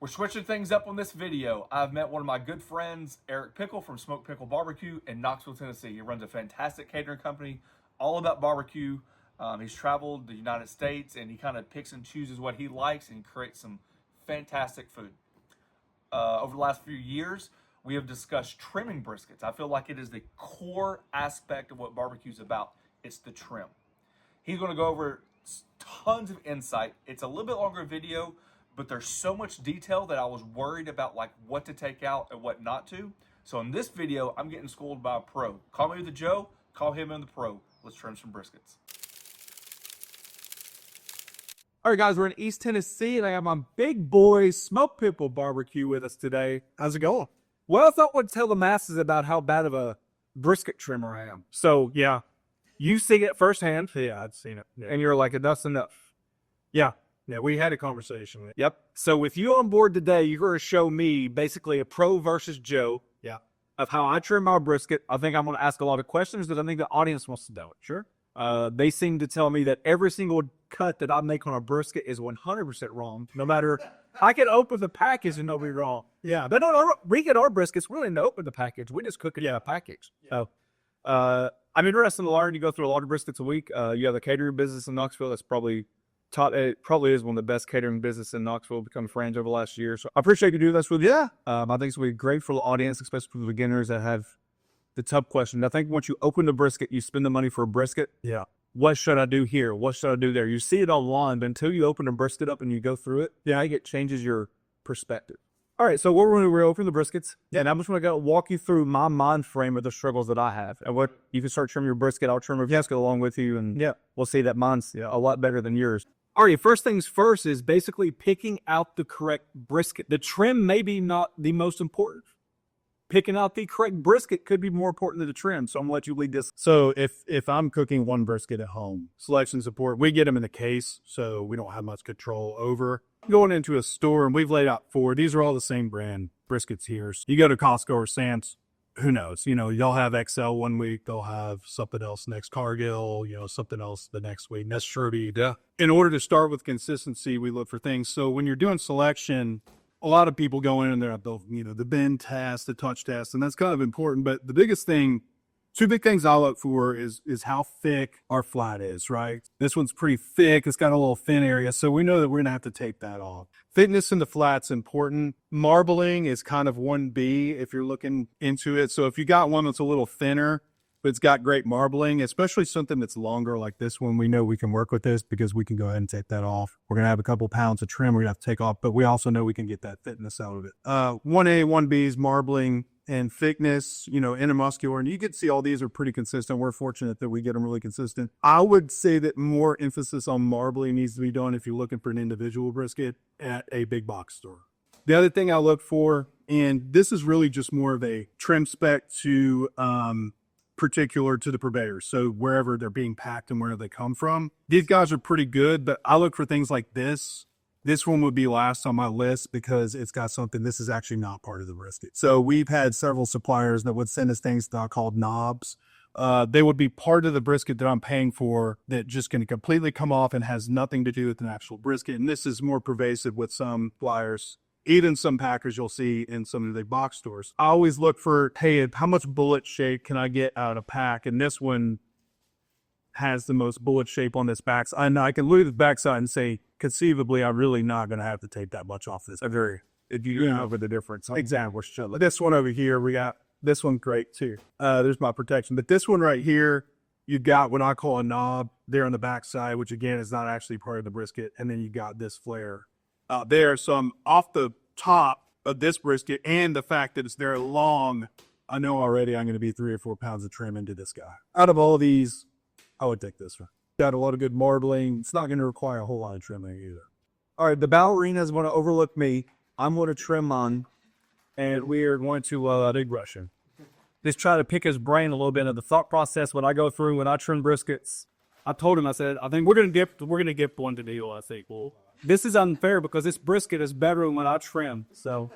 We're switching things up on this video. I've met one of my good friends, Eric Pickle from Smoke Pickle Barbecue in Knoxville, Tennessee. He runs a fantastic catering company all about barbecue. He's traveled the United States and he kind of picks and chooses what he likes and creates some fantastic food. Over the last few years, we have discussed trimming briskets. I feel like it is the core aspect of what barbecue is about. It's the trim. He's going to go over tons of insight. It's a little bit longer video, but there's so much detail that I was worried about like what to take out and what not to. So in this video, I'm getting schooled by a pro. Call me the Joe, call him in the pro. Let's trim some briskets. All right, guys, we're in East Tennessee, and I have my big boy Smoke Pickle Barbecue with us today. How's it going? Well, I thought we'd tell the masses about how bad of a brisket trimmer I am. So, yeah, you see it firsthand. Yeah, I'd seen it. Yeah. And you're like, enough's enough. Yeah. Yeah, we had a conversation. Yep. So with you on board today, you're going to show me basically a pro versus Joe. Yeah. Of how I trim my brisket. I think I'm going to ask a lot of questions that I think the audience wants to know. Sure. They seem to tell me that every single cut that I make on a brisket is 100% wrong. No matter, I can open the package and it'll be wrong. Yeah. But we get our briskets, we don't even open the package. We just cook it in the package. Yeah. So, I'm interested to learn. You go through a lot of briskets a week. You have a catering business in Knoxville that's probably it probably is one of the best catering business in Knoxville, become a franchise over the last year. So I appreciate you doing this with you. Yeah. I think it's going to be great for the audience, especially for the beginners that have the tough question. I think once you open the brisket, you spend the money for a brisket. Yeah. What should I do here? What should I do there? You see it online, but until you open the brisket up and you go through it, yeah, it changes your perspective. All right, so we're opening the briskets, and I'm just going to walk you through my mind frame of the struggles that I have. And what you can start trimming your brisket, I'll trim your brisket along with you, and we'll see that mine's a lot better than yours. All right, first things first is basically picking out the correct brisket. The trim may be not the most important. Picking out the correct brisket could be more important than the trim, so I'm going to let you lead this. So if I'm cooking one brisket at home, selection support, we get them in the case, so we don't have much control over. Going into a store, and we've laid out 4. These are all the same brand briskets here. So you go to Costco or Sam's, who knows? You know, y'all have XL one week, they'll have something else next, Cargill, something else the next week. That's Sherby. Yeah. In order to start with consistency, we look for things. So when you're doing selection, a lot of people go in and they're at the bend test, the touch test, and that's kind of important. But the biggest thing, 2 big things I look for is how thick our flat is, right? This one's pretty thick. It's got a little thin area, so we know that we're going to have to tape that off. Thickness in the flat's important. Marbling is kind of 1B if you're looking into it. So if you got one that's a little thinner, but it's got great marbling, especially something that's longer like this one, we know we can work with this because we can go ahead and take that off. We're going to have a couple pounds of trim we're going to have to take off, but we also know we can get that thickness out of it. 1A, 1B is marbling and thickness, intermuscular, and you can see all these are pretty consistent. We're fortunate that we get them really consistent. I would say that more emphasis on marbling needs to be done if you're looking for an individual brisket at a big box store. The other thing I look for, and this is really just more of a trim spec to particular to the purveyors, so wherever they're being packed and where they come from. These guys are pretty good, but I look for things like this. This one would be last on my list because it's got something, this is actually not part of the brisket. So we've had several suppliers that would send us things that are called knobs. They would be part of the brisket that I'm paying for that just going to completely come off and has nothing to do with an actual brisket. And this is more pervasive with some suppliers. Even some packers you'll see in some of the box stores. I always look for, hey, how much bullet shape can I get out of a pack? And this one has the most bullet shape on this back. And I can look at the backside and say, conceivably, I'm really not going to have to take that much off this. If you know over the difference. Example, this one over here, we got this one great too. There's my protection. But this one right here, you got what I call a knob there on the backside, which again is not actually part of the brisket. And then you got this flare out there. So I'm off the top of this brisket, and the fact that it's very long, I know already I'm going to be 3 or 4 pounds of trim into this guy. Out of all of these, I would take this one. Got a lot of good marbling. It's not going to require a whole lot of trimming either. All right, the ballerina's going to overlook me. I'm going to trim mine, and we are going to big Russian. Just try to pick his brain a little bit of the thought process when I go through when I trim briskets. I told him, I said, I think we're going to get one to deal. I think, well, this is unfair because this brisket is better than when I trim. So,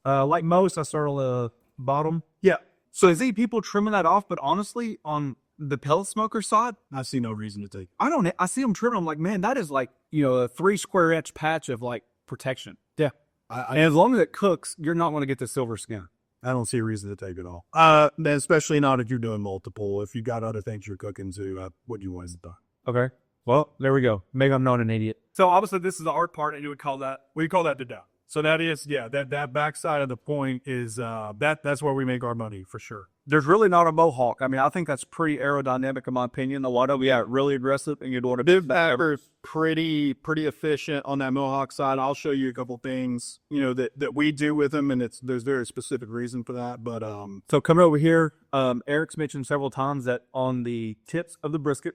like most, I start on the bottom. Yeah. So I see people trimming that off, but honestly, on the pellet smoker side, I see no reason to take. I see them trimming. I'm like, man, that is like, a 3 square inch patch of like protection. Yeah. And as long as it cooks, you're not going to get the silver skin. I don't see a reason to take it off. Especially not if you're doing multiple. If you got other things you're cooking too, what do you want to do? Okay. Well, there we go. Maybe I'm not an idiot. So obviously this is the art part, and you would call that. We call that the dough. So that is, that back side of the point is that's where we make our money for sure. There's really not a mohawk. I mean, I think that's pretty aerodynamic in my opinion. A lot of really aggressive, and you'd want to do that. Pretty efficient on that mohawk side. I'll show you a couple things, that we do with them, and there's very specific reason for that. But so coming over here, Eric's mentioned several times that on the tips of the brisket,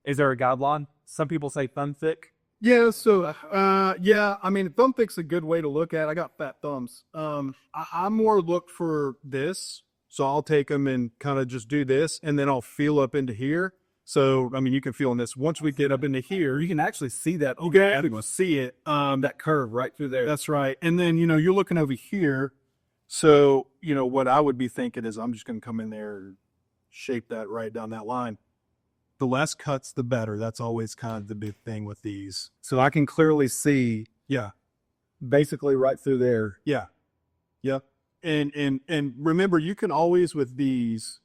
is there a guideline? Some people say thumb thick. Yeah, so I mean, thumb thick's a good way to look at it. I got fat thumbs. I more look for this, so I'll take them and kind of just do this, and then I'll feel up into here. So I mean, you can feel in this. Once we get up into here, you can actually see that. You can actually see it. That curve right through there. That's right. And then you're looking over here. So what I would be thinking is I'm just going to come in there and shape that right down that line. The less cuts, the better. That's always kind of the big thing with these. So I can clearly see, basically right through there. Yeah. And remember, you can always with these,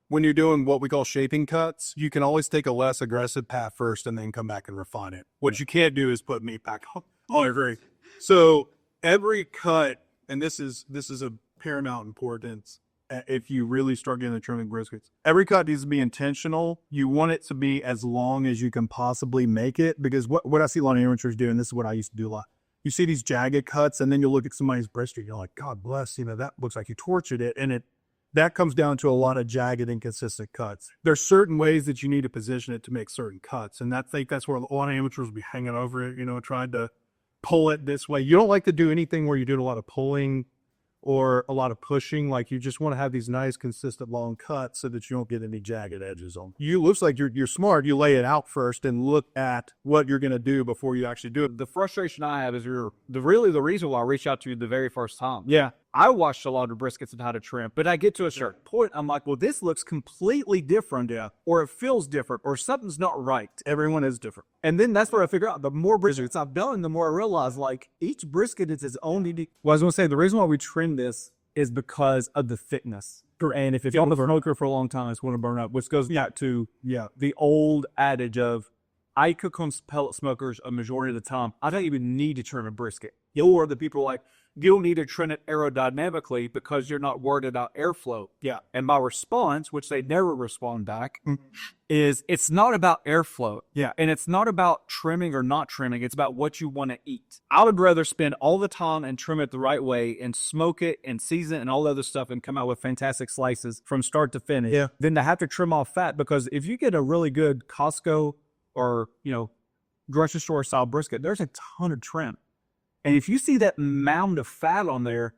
when you're doing what we call shaping cuts, you can always take a less aggressive path first and then come back and refine it. What you can't do is put meat back on. Oh, I agree. So every cut, and this is of paramount importance. If you really start getting the trimming briskets, every cut needs to be intentional. You want it to be as long as you can possibly make it, because what I see a lot of amateurs do, and this is what I used to do a lot. You see these jagged cuts, and then you look at somebody's brisket, you're like, God bless, that looks like you tortured it, and that comes down to a lot of jagged, inconsistent cuts. There's certain ways that you need to position it to make certain cuts, and I think that's where a lot of amateurs will be hanging over it, trying to pull it this way. You don't like to do anything where you're doing a lot of pulling or a lot of pushing. Like, you just want to have these nice, consistent, long cuts so that you don't get any jagged edges on. You looks like you're smart. You lay it out first and look at what you're going to do before you actually do it. The frustration I have is the reason why I reached out to you the very first time. Yeah. I watched a lot of briskets and how to trim, but I get to a certain point, I'm like, well, this looks completely different, or it feels different, or something's not right. Everyone is different. And then that's where I figure out the more briskets I've done, the more I realize, like, each brisket is its own unique. Well, I was going to say, the reason why we trim this is because of the thickness. And if you're on the smoker for a long time, it's going to burn up, which goes back to the old adage of, I cook on pellet smokers a majority of the time. I don't even need to trim a brisket. Or the people are like, you'll need to trim it aerodynamically because you're not worried about airflow. Yeah. And my response, which they never respond back, is it's not about airflow. Yeah. And it's not about trimming or not trimming. It's about what you want to eat. I would rather spend all the time and trim it the right way and smoke it and season it and all the other stuff and come out with fantastic slices from start to finish than to have to trim off fat. Because if you get a really good Costco or, grocery store style brisket, there's a ton of trim. And if you see that mound of fat on there,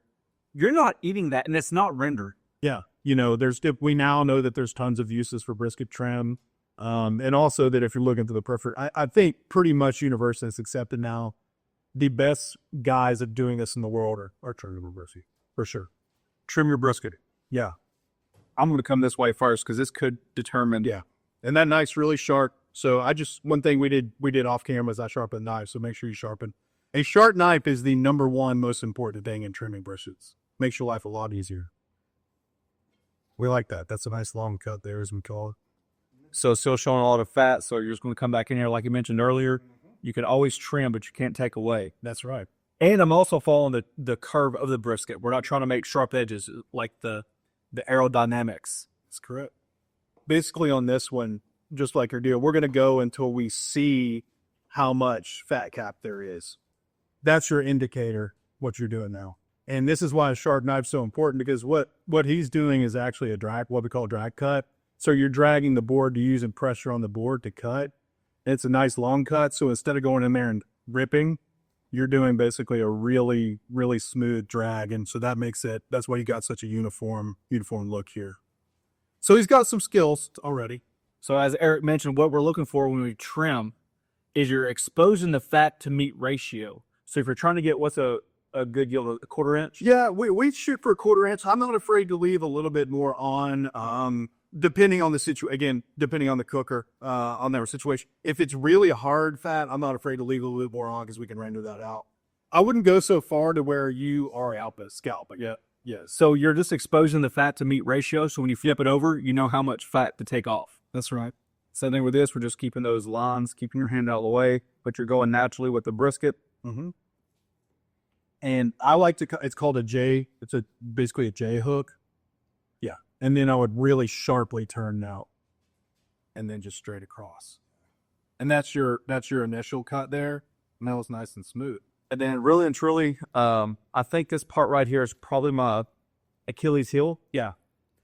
you're not eating that, and it's not rendered. Yeah. We now know that there's tons of uses for brisket trim. And also that if you're looking for the perfect, I think pretty much universally it's accepted now, the best guys at doing this in the world are trimming your brisket, for sure. Trim your brisket. Yeah. I'm going to come this way first because this could determine. Yeah. And that knife's really sharp. So one thing we did off camera is I sharpened the knife. So make sure you sharpen. A sharp knife is the number one most important thing in trimming briskets. Makes your life a lot easier. We like that. That's a nice long cut there, as we call it. So it's still showing a lot of fat, so you're just going to come back in here like you mentioned earlier. You can always trim, but you can't take away. That's right. And I'm also following the curve of the brisket. We're not trying to make sharp edges like the aerodynamics. That's correct. Basically on this one, just like your deal, we're going to go until we see how much fat cap there is. That's your indicator, what you're doing now. And this is why a sharp knife's so important, because what he's doing is actually what we call a drag cut. So you're dragging the board to using pressure on the board to cut. And it's a nice long cut. So instead of going in there and ripping, you're doing basically a really, really smooth drag. And so that's why you got such a uniform look here. So he's got some skills already. So as Eric mentioned, what we're looking for when we trim is you're exposing the fat to meat ratio. So if you're trying to get what's a good yield, a quarter inch? Yeah, we shoot for a quarter inch. I'm not afraid to leave a little bit more on, depending on the situation. Again, depending on the cooker, on their situation. If it's really a hard fat, I'm not afraid to leave a little bit more on because we can render that out. I wouldn't go so far to where you are out the scalp. Yeah. Yes. So you're just exposing the fat to meat ratio. So when you flip it over, you know how much fat to take off. That's right. Same thing with this. We're just keeping those lines, keeping your hand out of the way, but you're going naturally with the brisket. Mm-hmm. And I like to, it's called a J. It's basically a J hook. Yeah. And then I would really sharply turn out and then just straight across. And that's your initial cut there. And that was nice and smooth. And then really and truly, I think this part right here is probably my Achilles heel. Yeah.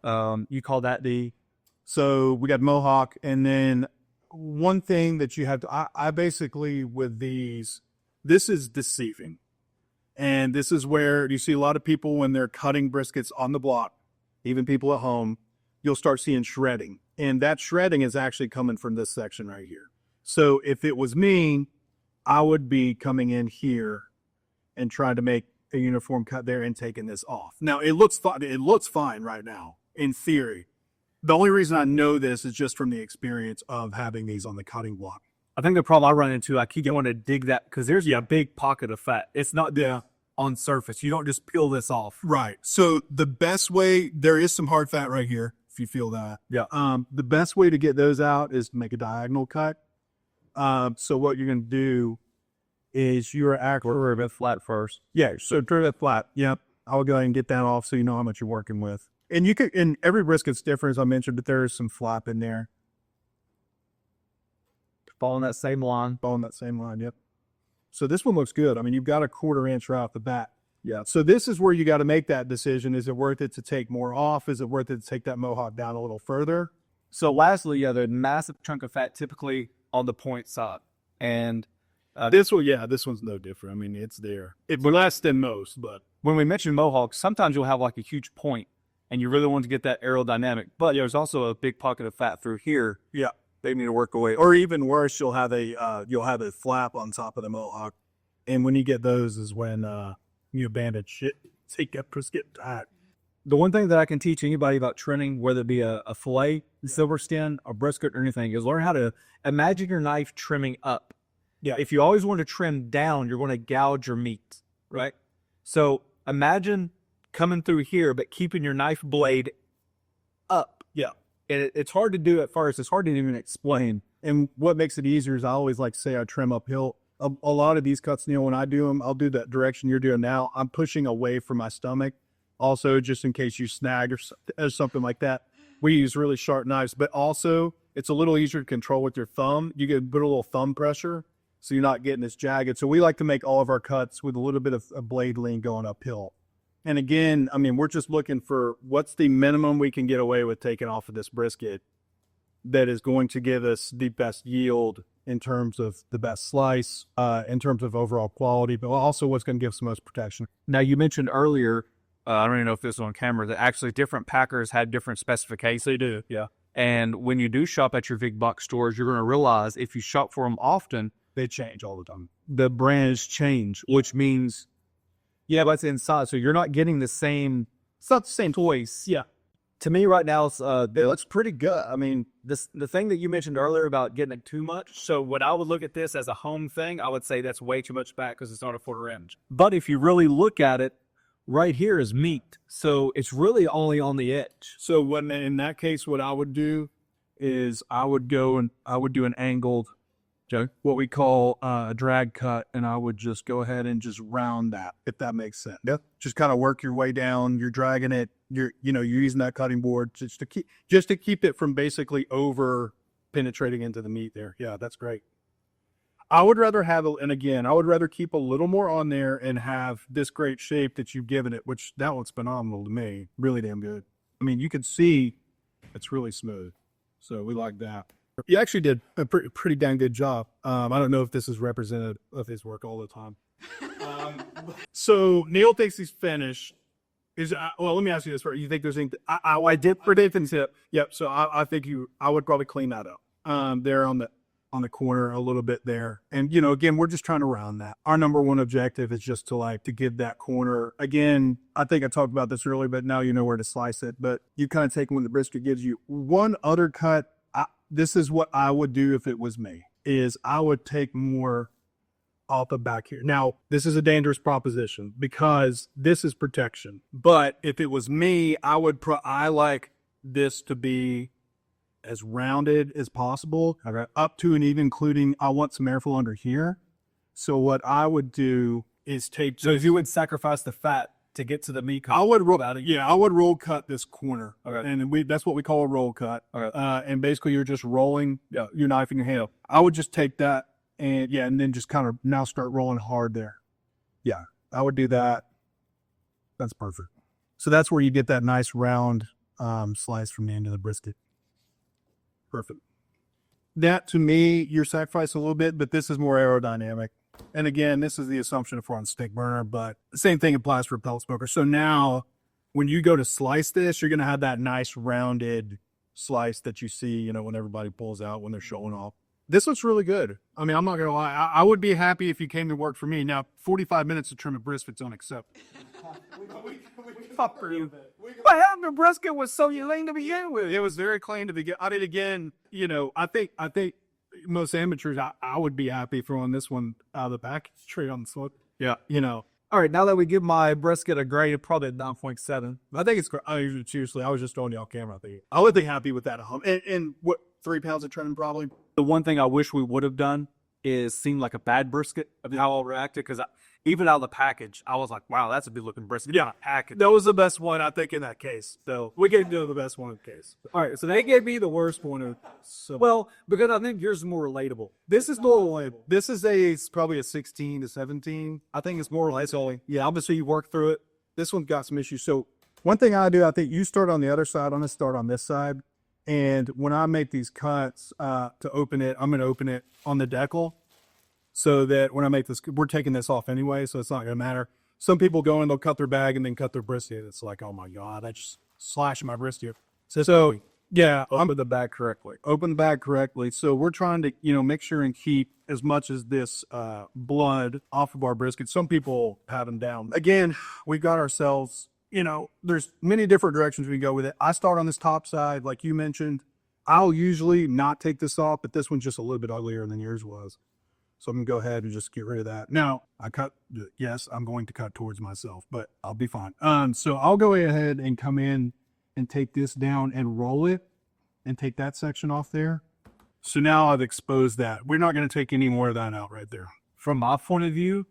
You call that the... So we got Mohawk. And then one thing that you have to, I basically with these, this is deceiving. And this is where you see a lot of people when they're cutting briskets on the block, even people at home, you'll start seeing shredding. And that shredding is actually coming from this section right here. So if it was me, I would be coming in here and trying to make a uniform cut there and taking this off. Now it looks fine right now in theory. The only reason I know this is just from the experience of having these on the cutting block. I think the problem I run into, I keep going to dig that because there's a big pocket of fat. It's not on surface. You don't just peel this off. Right. So the best way, there is some hard fat right here, if you feel that. Yeah. The best way to get those out is to make a diagonal cut. So what you're going to do is you're actually... We're a bit flat first. Yeah, so turn it flat. Yep. I'll go ahead and get that off so you know how much you're working with. And you could, and every brisket's different, as I mentioned, but there is some flap in there. Following that same line. Following that same line, yep. So this one looks good. I mean, you've got a 1/4 inch right off the bat. Yeah. So this is where you got to make that decision. Is it worth it to take more off? Is it worth it to take that Mohawk down a little further? So lastly, the massive chunk of fat typically on the point side. And this one's no different. I mean, it's there. It will less than most, but when we mention Mohawk, sometimes you'll have like a huge point and you really want to get that aerodynamic, but there's also a big pocket of fat through here. Yeah. They need to work away. Or even worse, you'll have a flap on top of the Mohawk. And when you get those is when you abandon shit. Take that brisket tight. The one thing that I can teach anybody about trimming, whether it be a filet, silver skin, a brisket, or anything, is learn how to imagine your knife trimming up. Yeah. If you always want to trim down, you're going to gouge your meat, right? So imagine coming through here, but keeping your knife blade up. Yeah. And it's hard to do at first. It's hard to even explain. And what makes it easier is I always like to say I trim uphill. A lot of these cuts, Neil, when I do them, I'll do that direction you're doing now. I'm pushing away from my stomach. Also, just in case you snag or something like that, we use really sharp knives. But also, it's a little easier to control with your thumb. You can put a little thumb pressure so you're not getting this jagged. So we like to make all of our cuts with a little bit of a blade lean going uphill. And again, I mean, we're just looking for what's the minimum we can get away with taking off of this brisket that is going to give us the best yield in terms of the best slice, in terms of overall quality, but also what's going to give us the most protection. Now, you mentioned earlier, I don't even know if this is on camera, that actually different packers had different specifications. They do, yeah. And when you do shop at your big box stores, you're going to realize if you shop for them often, they change all the time. The brands change, which means, but it's inside. So you're not getting the same, it's not the same choice. Yeah. To me right now, it looks pretty good. I mean, the thing that you mentioned earlier about getting it too much. So when I would look at this as a home thing, I would say that's way too much fat because it's not a 1/4 inch. But if you really look at it, right here is meat. So it's really only on the edge. So when in that case, what I would do is I would do an angled, what we call a drag cut, and I would just go ahead and just round that, if that makes sense. Yeah. Just kind of work your way down. You're dragging it. You're using that cutting board just to keep it from basically over penetrating into the meat there. Yeah, that's great. I would rather keep a little more on there and have this great shape that you've given it, which that one's phenomenal to me. Really damn good. I mean, you can see it's really smooth. So we like that. You actually did a pretty dang good job. I don't know if this is representative of his work all the time. So Neil thinks he's finished. Let me ask you this first. You think there's anything? I did predict and tip. Yep. So I think I would probably clean that up. There on the corner a little bit there. And again, we're just trying to round that. Our number one objective is just to give that corner. Again, I think I talked about this earlier, but now you know where to slice it. But you kind of take when the brisket gives you one other cut. This is what I would do if it was me, is I would take more off the back here. Now, this is a dangerous proposition because this is protection. But if it was me, I like this to be as rounded as possible, up to and even including, I want some airflow under here. So what I would do is take. So if you would sacrifice the fat to get to the meat, I would roll cut this corner, Okay. and that's what we call a roll cut. Okay. And basically you're just rolling your knife in your hand. I would just take that and then just kind of now start rolling hard there. Yeah, I would do that. That's perfect. So that's where you get that nice round slice from the end of the brisket. Perfect. That, to me, you're sacrificing a little bit, but this is more aerodynamic. And again, this is the assumption if we're on stick burner, but the same thing applies for a pellet smoker. So now when you go to slice this, you're going to have that nice rounded slice that you see, you know, when everybody pulls out when they're showing off. This looks really good. I mean, I'm not going to lie. I would be happy if you came to work for me. Now, 45 minutes to trim a brisket's unacceptable. Fuck you. What happened to brisket was so lean to begin with? It was very clean to begin. I mean, again, you know, I think most amateurs, I would be happy throwing this one out of the package straight on the slope. Yeah, you know. All right, now that we give my brisket a grade, probably a 9.7. I think it's seriously. I was just throwing you off camera. I would be happy with that. And what 3 pounds of trim probably. The one thing I wish we would have done is seem like a bad brisket of how I'll react it, because even out of the package, I was like, wow, that's a good looking brisket. Yeah, package. That was the best one, I think, in that case. So we gave you the best one in the case. All right, so they gave me the worst one. Well, because I think yours is more relatable. This is more relatable. This is probably a 16 to 17. I think it's more relatable. Yeah, obviously you work through it. This one's got some issues. So one thing I do, I think you start on the other side. I'm going to start on this side. And when I make these cuts to open it, I'm going to open it on the decal so that when I make this, we're taking this off anyway, so it's not going to matter. Some people go in, they'll cut their bag and then cut their brisket. It's like, oh my God, I just slashed my brisket. So yeah, Open the bag correctly. Open the bag correctly. So we're trying to, you know, make sure and keep as much as this blood off of our brisket. Some people pat them down. Again, we've got ourselves, you know, there's many different directions we can go with it. I start on this top side, like you mentioned. I'll usually not take this off, but this one's just a little bit uglier than yours was. So I'm going to go ahead and just get rid of that. Now, yes, I'm going to cut towards myself, but I'll be fine. So I'll go ahead and come in and take this down and roll it and take that section off there. So now I've exposed that. We're not going to take any more of that out right there. From my point of view,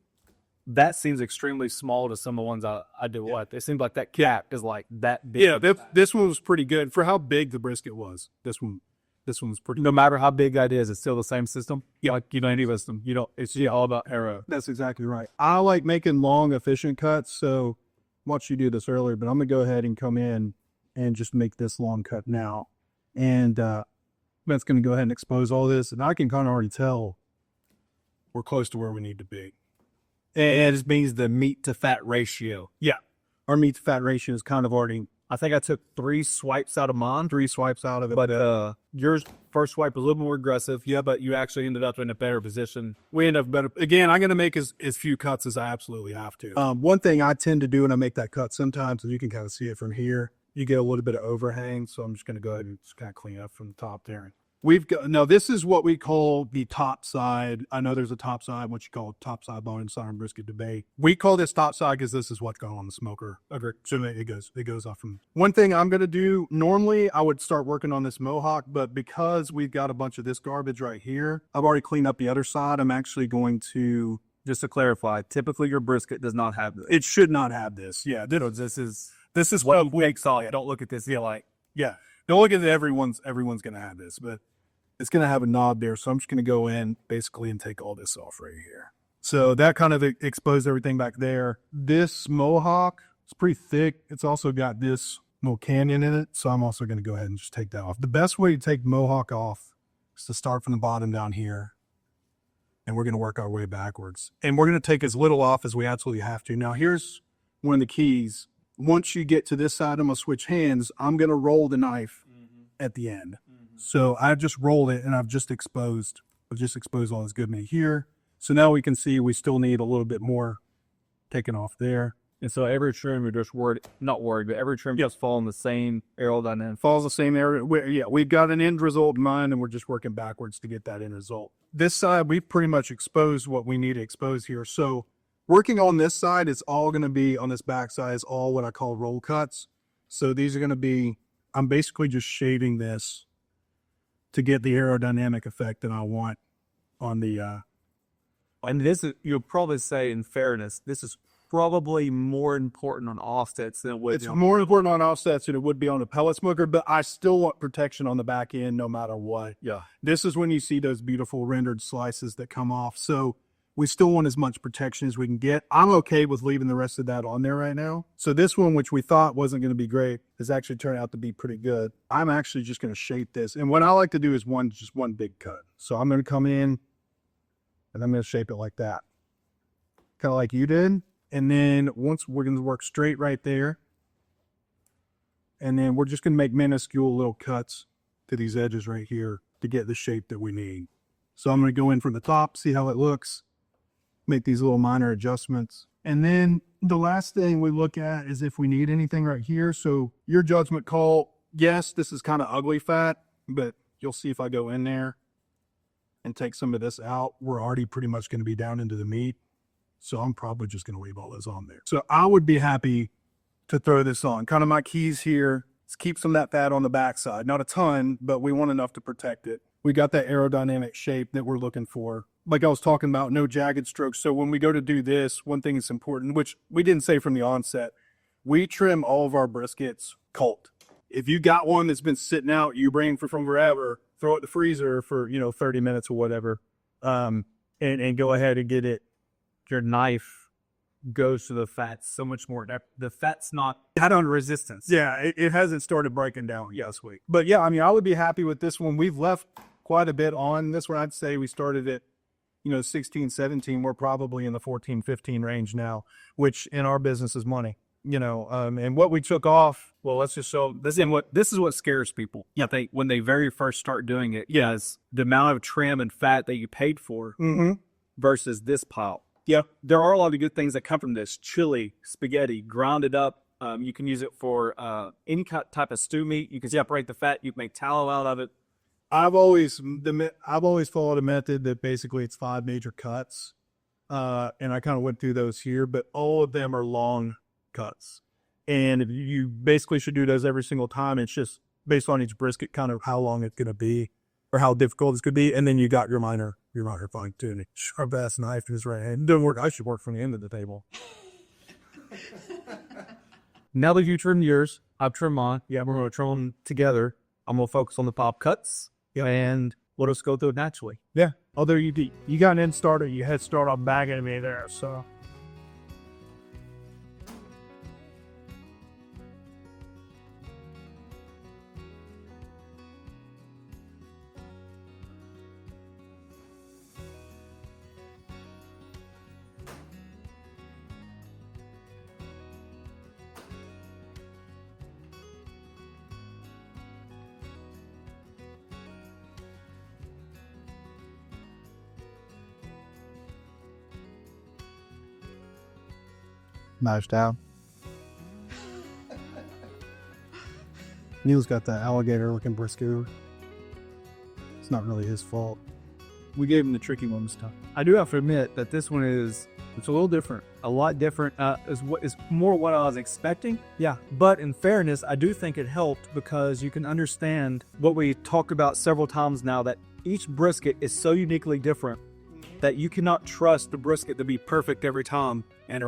that seems extremely small to some of the ones I do. What? It seems like that gap is like that big. Yeah, this one was pretty good for how big the brisket was. This one's pretty. No matter how big that is, it's still the same system. Yeah, like you don't any system. You don't. It's all about arrow. That's exactly right. I like making long, efficient cuts. So, watched you do this earlier, but I'm gonna go ahead and come in and just make this long cut now, and that's gonna go ahead and expose all this, and I can kind of already tell we're close to where we need to be. And it just means the meat to fat ratio. Yeah, our meat to fat ratio is kind of already. I think I took 3 swipes out of mine. 3 swipes out of it. But yours first swipe was a little more aggressive. Yeah, but you actually ended up in a better position. We end up better. Again, I'm going to make as few cuts as I absolutely have to. One thing I tend to do when I make that cut sometimes, and you can kind of see it from here, you get a little bit of overhang. So I'm just going to go ahead and just kind of clean up from the top there. Now this is what we call the top side. I know there's a top side, what you call top side bone and side brisket debate. We call this top side because this is what's going on the smoker. Okay. So it goes off from. One thing I'm going to do, normally I would start working on this mohawk, but because we've got a bunch of this garbage right here, I've already cleaned up the other side. I'm actually going to, just to clarify, typically your brisket does not have this. It should not have this. Yeah. This is what makes all. Don't look at this. Yeah, like, yeah. Don't look at it. Everyone's going to have this, but it's going to have a knob there. So I'm just going to go in basically and take all this off right here. So that kind of exposed everything back there. This mohawk is pretty thick. It's also got this little canyon in it. So I'm also going to go ahead and just take that off. The best way to take mohawk off is to start from the bottom down here. And we're going to work our way backwards. And we're going to take as little off as we absolutely have to. Now here's one of the keys. Once you get to this side, I'm going to switch hands. I'm going to roll the knife at the end. So I just rolled it and I've just exposed all this good meat here. So now we can see we still need a little bit more taken off there. And so every trim you're just not worried, but every trim just falls in the same aerodynamic. Falls the same area. We've got an end result in mind and we're just working backwards to get that end result. this side, we've pretty much exposed what we need to expose here. So working on this side, it's all going to be on this back side is all what I call roll cuts. So these are going to be, I'm basically just shading this to get the aerodynamic effect that I want on the, And this is, you'll probably say, in fairness, this is probably more important on offsets than it would. it's more important on offsets than it would be on a pellet smoker, but I still want protection on the back end no matter what. Yeah. This is when you see those beautiful rendered slices that come off. So we still want as much protection as we can get. I'm okay with leaving the rest of that on there right now. So this one, which we thought wasn't going to be great, has actually turned out to be pretty good. I'm actually just going to shape this. And what I like to do is just one big cut. So I'm going to come in and I'm going to shape it like that. Kind of like you did. And then once we're going to work straight right there. And then we're just going to make minuscule little cuts to these edges right here to get the shape that we need. So I'm going to go in from the top, see how it looks, make these little minor adjustments. And then the last thing we look at is if we need anything right here. So your judgment call, yes, this is kind of ugly fat, but you'll see if I go in there and take some of this out, we're already pretty much going to be down into the meat. So I'm probably just going to leave all this on there. So I would be happy to throw this on. Kind of my keys here is keep some of that fat on the backside. Not a ton, but we want enough to protect it. We got that aerodynamic shape that we're looking for. Like I was talking about, no jagged strokes. So when we go to do this, one thing that's important, which we didn't say from the onset, we trim all of our briskets cold. If you got one that's been sitting out, you bring from forever, throw it in the freezer for, 30 minutes or whatever, and go ahead and get it. Your knife goes to the fat so much more. The fat's not had on resistance. Yeah, it hasn't started breaking down yet this week. But yeah, I mean, I would be happy with this one. We've left quite a bit on this one. I'd say we started at, 16, 17. We're probably in the 14, 15 range now, which in our business is money, and what we took off. Well, let's just show this is what scares people. Yeah, when they very first start doing it. Yes, the amount of trim and fat that you paid for versus this pile. Yeah, there are a lot of good things that come from this. Chili, spaghetti, ground it up. You can use it for any type of stew meat. You can separate the fat. You can make tallow out of it. I've always followed a method that basically it's 5 major cuts, and I kind of went through those here, but all of them are long cuts, and you basically should do those every single time. It's just based on each brisket, kind of how long it's going to be or how difficult it's going to be, and then you got your minor fine tuning. Sharp ass knife in his right hand. It doesn't work. I should work from the end of the table. Now that you trimmed yours, I've trimmed mine. Yeah, we're going to trim them together. I'm going to focus on the pop cuts. Yeah, and let us go through it naturally. Yeah. Although you got an end starter, you head start on bagging me there, so. Mashed out. Neil's got that alligator looking brisket. It's not really his fault. We gave him the tricky one this time. I do have to admit that this one it's a little different, a lot different. Is more what I was expecting. Yeah, but in fairness, I do think it helped because you can understand what we talked about several times now, that each brisket is so uniquely different that you cannot trust the brisket to be perfect every time. And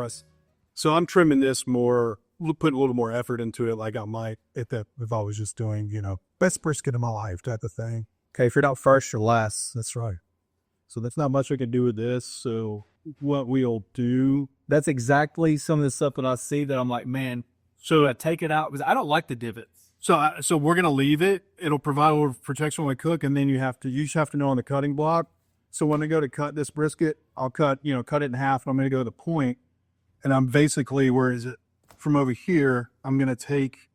so I'm trimming this more, putting a little more effort into it, like I might if I was just doing, best brisket of my life type of thing. Okay, if you're not first, you're last. That's right. So that's not much I can do with this. So what we'll do, that's exactly some of the stuff that I see that I'm like, man, should I take it out? Because I don't like the divots. So we're gonna leave it. It'll provide a little protection when we cook, and then you just have to know on the cutting block. So when I go to cut this brisket, I'll cut it in half, and I'm gonna go to the point. And I'm basically, from over here, I'm going to take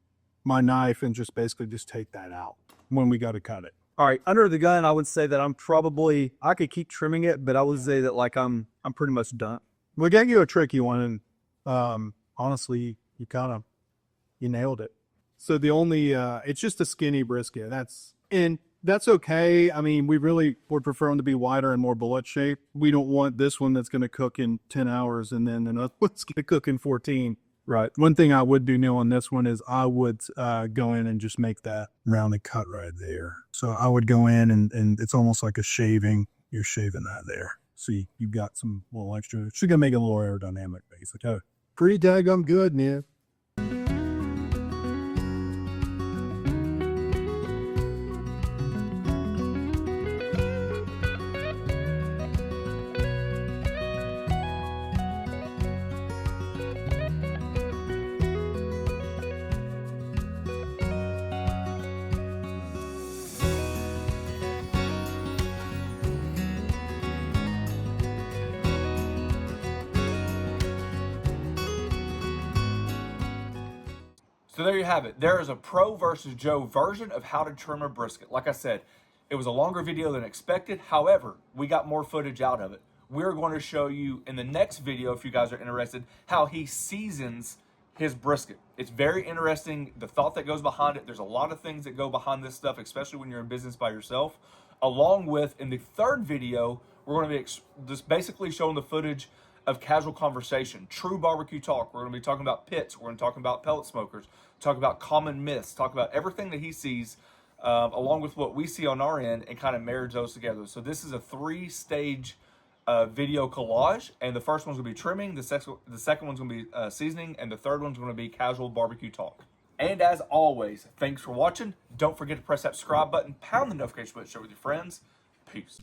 my knife and just take that out when we got to cut it. All right. Under the gun, I would say that I could keep trimming it, but I would say that I'm pretty much done. We gave you a tricky one, and honestly, you nailed it. So the only, it's just a skinny brisket. And That's okay. I mean, we really would prefer them to be wider and more bullet shaped. We don't want this one that's going to cook in 10 hours and then another one's going to cook in 14. Right. One thing I would do, Neil, on this one is I would go in and just make that rounded cut right there. So I would go in and it's almost like a shaving. You're shaving that there. So you've got some little extra. It's going to make it a little aerodynamic, basically. Pretty daggum good, Neil. So there you have it. There is a Pro versus Joe version of how to trim a brisket. Like I said, it was a longer video than expected. However, we got more footage out of it. We're going to show you in the next video, if you guys are interested, how he seasons his brisket. It's very interesting, the thought that goes behind it. There's a lot of things that go behind this stuff, especially when you're in business by yourself. Along with, in the third video, we're going to be just basically showing the footage of casual conversation, true barbecue talk. We're going to be talking about pits. We're going to talk about pellet smokers, talk about common myths, talk about everything that he sees, along with what we see on our end, and kind of marriage those together. So this is a 3-stage video collage, and the first one's going to be trimming, the second one's going to be seasoning, and the third one's going to be casual barbecue talk. And as always, thanks for watching. Don't forget to press that subscribe button, pound the notification button, share with your friends. Peace.